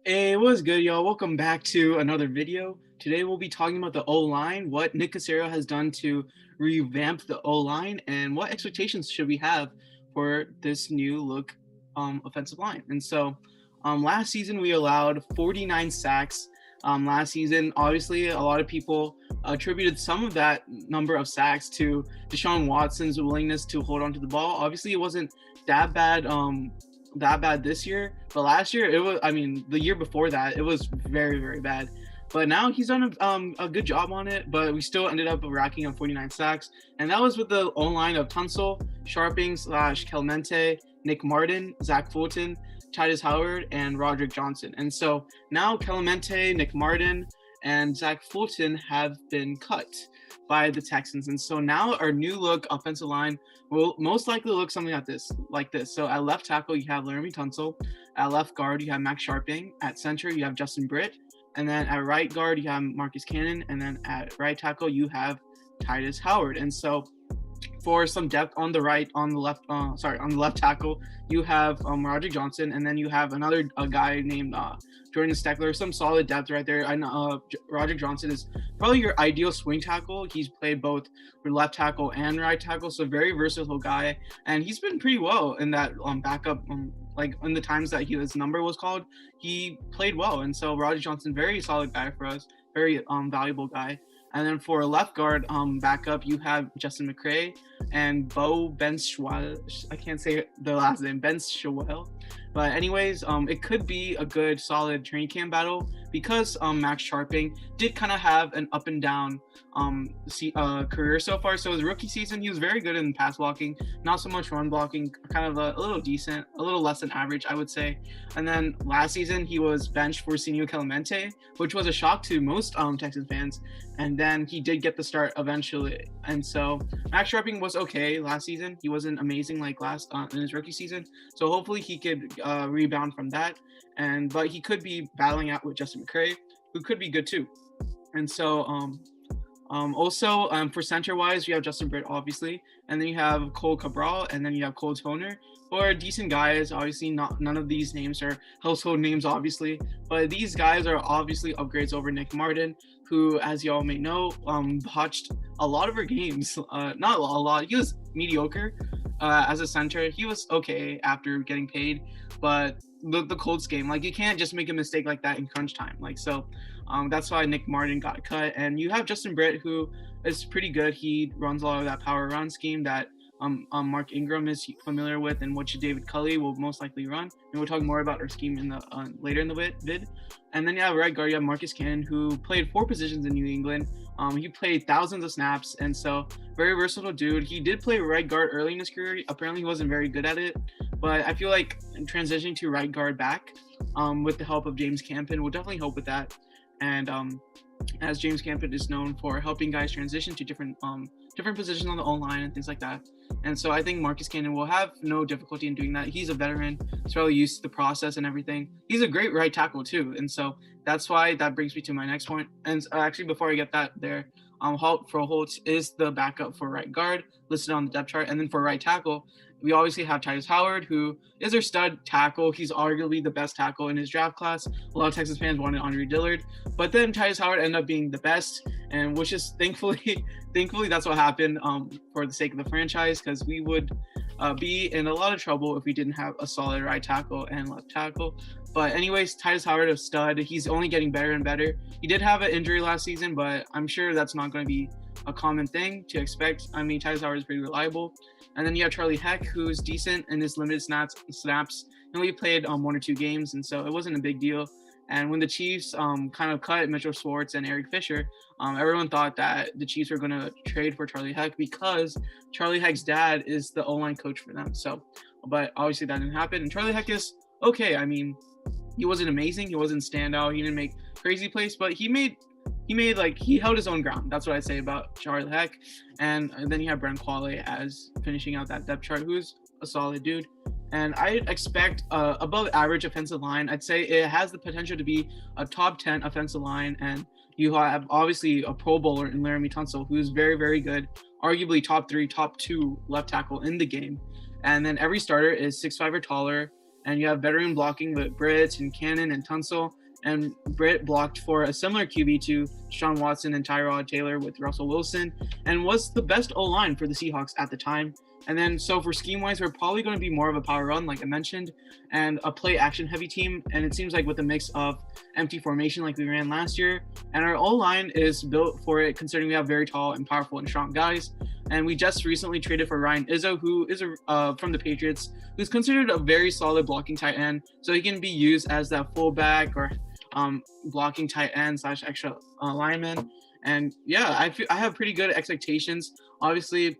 Hey, what's good, y'all? Welcome back to another video. Today we'll be talking about the O-line, what Nick Caserio has done to revamp the O-line, and what expectations should we have for this new look offensive line. Last season we allowed 49 sacks. Last season, obviously, a lot of people attributed some of that number of sacks to Deshaun Watson's willingness to hold on to the ball. Obviously, it wasn't that bad. That bad this year, but last year it was. I mean, the year before that, it was very, very bad. But now he's done a good job on it. But we still ended up racking up 49 sacks, and that was with the O line of Tunsil, Sharping / Kelmente, Nick Martin, Zach Fulton, Titus Howard, and Roderick Johnson. And so now Kelmente, Nick Martin, and Zach Fulton have been cut by the Texans. And so now our new look offensive line will most likely look something like this. So at left tackle, you have Laramie Tunsil. At left guard, you have Max Sharping. At center, you have Justin Britt. And then at right guard, you have Marcus Cannon. And then at right tackle, you have Titus Howard. And so for some depth on the left tackle, you have Roderick Johnson, and then you have another guy named Jordan Steckler. Some solid depth right there. I know Roderick Johnson is probably your ideal swing tackle. He's played both for left tackle and right tackle, so very versatile guy, and he's been pretty well in that backup. Like in the times that his number was called, he played well, and so Roderick Johnson, very solid guy for us, very valuable guy. And then for a left guard backup, you have Justin McCray and Bo Ben Schwell. I can't say the last name, Ben Schwell. But anyways, it could be a good, solid training camp battle because Max Sharping did kind of have an up and down career so far. So his rookie season, he was very good in pass blocking, not so much run blocking, kind of a little decent, a little less than average, I would say. And then last season, he was benched for Senio Kelamente, which was a shock to most Texans fans. And then he did get the start eventually. And so Max Sharping was okay last season. He wasn't amazing like last in his rookie season. So hopefully he could rebound from that. But he could be battling out with Justin McCray, who could be good too. And so also for center wise, you have Justin Britt obviously, and then you have Cole Cabral, and then you have Cole Toner, who are decent guys. Obviously, none of these names are household names, obviously, but these guys are obviously upgrades over Nick Martin, who, as y'all may know, botched a lot of our games. Not a lot. He was mediocre as a center. He was okay after getting paid, but the Colts game, like you can't just make a mistake like that in crunch time. That's why Nick Martin got cut. And you have Justin Britt, who is pretty good. He runs a lot of that power run scheme that Mark Ingram is familiar with, and which David Culley will most likely run. And we'll talk more about our scheme in the later in the vid. And then you have right guard, you have Marcus Cannon, who played 4 positions in New England. He played thousands of snaps, and so very versatile dude. He did play right guard early in his career. Apparently, he wasn't very good at it, but I feel like transitioning to right guard back with the help of James Campen will definitely help with that. And as James Campen is known for helping guys transition to different positions on the O-line and things like that. And so I think Marcus Cannon will have no difficulty in doing that. He's a veteran. He's probably used to the process and everything. He's a great right tackle too. And so that's why that brings me to my next point. And actually, before I get that there, Holtz is the backup for right guard listed on the depth chart. And then for right tackle, we obviously have Titus Howard, who is our stud tackle. He's arguably the best tackle in his draft class. A lot of Texas fans wanted Andre Dillard, but then Titus Howard ended up being the best, and which is thankfully that's what happened for the sake of the franchise, because we would be in a lot of trouble if we didn't have a solid right tackle and left tackle. But anyways, Titus Howard is a stud. He's only getting better and better. He did have an injury last season, but I'm sure that's not going to be a common thing to expect. I mean, Titus Howard is pretty reliable. And then you have Charlie Heck, who's decent in his limited snaps. He only played 1 or 2 games, and so it wasn't a big deal. And when the Chiefs kind of cut Mitchell Schwartz and Eric Fisher, everyone thought that the Chiefs were going to trade for Charlie Heck because Charlie Heck's dad is the O-line coach for them. So, but obviously that didn't happen. And Charlie Heck is okay. I mean, he wasn't amazing. He wasn't standout. He didn't make crazy plays, but he held his own ground. That's what I say about Charlie Heck. And then you have Brent Quale as finishing out that depth chart, who's a solid dude. And I expect above average offensive line. I'd say it has the potential to be a top 10 offensive line. And you have obviously a Pro Bowler in Laramie Tunsil, who's very, very good, arguably top 3, top 2 left tackle in the game. And then every starter is 6'5" or taller. And you have veteran blocking with Britt and Cannon and Tunsil. And Britt blocked for a similar QB to Sean Watson and Tyrod Taylor with Russell Wilson, and was the best O-line for the Seahawks at the time. And then, so for scheme-wise, we're probably going to be more of a power run, like I mentioned, and a play-action-heavy team. And it seems like with a mix of empty formation like we ran last year, and our O-line is built for it, considering we have very tall and powerful and strong guys. And we just recently traded for Ryan Izzo, who is from the Patriots, who's considered a very solid blocking tight end. So he can be used as that fullback or blocking tight end / extra lineman. And yeah, I have pretty good expectations. Obviously,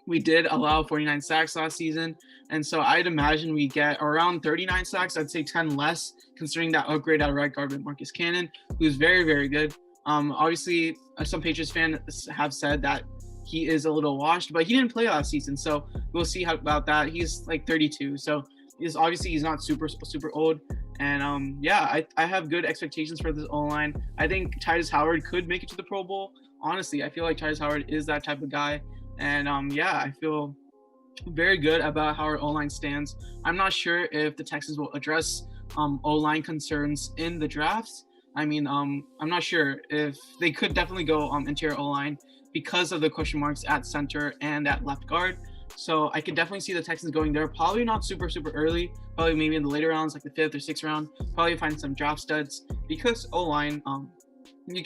we did allow 49 sacks last season, and so I'd imagine we get around 39 sacks. I'd say 10 less, considering that upgrade at right guard with Marcus Cannon, who's very, very good. Obviously, some Patriots fans have said that he is a little washed, but he didn't play last season, so we'll see about that. He's like 32, so he's not super old. And yeah, I have good expectations for this O-line. I think Tytus Howard could make it to the Pro Bowl. Honestly, I feel like Tytus Howard is that type of guy. And yeah, I feel very good about how our O-line stands. I'm not sure if the Texans will address O-line concerns in the drafts. I mean, I'm not sure if they could definitely go interior O-line because of the question marks at center and at left guard. So I could definitely see the Texans going there. Probably not super early. Probably maybe in the later rounds, like the 5th or 6th round. Probably find some draft studs because O-line, you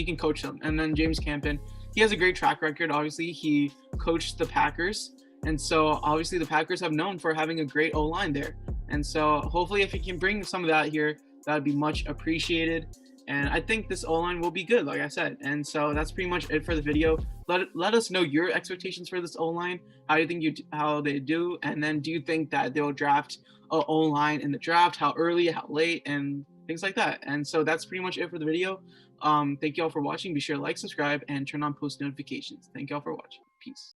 can coach them. And then James Campen, he has a great track record. Obviously, he coached the Packers, and so obviously the Packers have known for having a great O-line there. And so hopefully, if he can bring some of that here, that would be much appreciated. And I think this O-line will be good, like I said. And so that's pretty much it for the video. Let us know your expectations for this O-line. How do you think how they do? And then do you think that they'll draft a O-line in the draft? How early, how late, and things like that. And so that's pretty much it for the video. Thank you all for watching. Be sure to like, subscribe, and turn on post notifications. Thank you all for watching. Peace.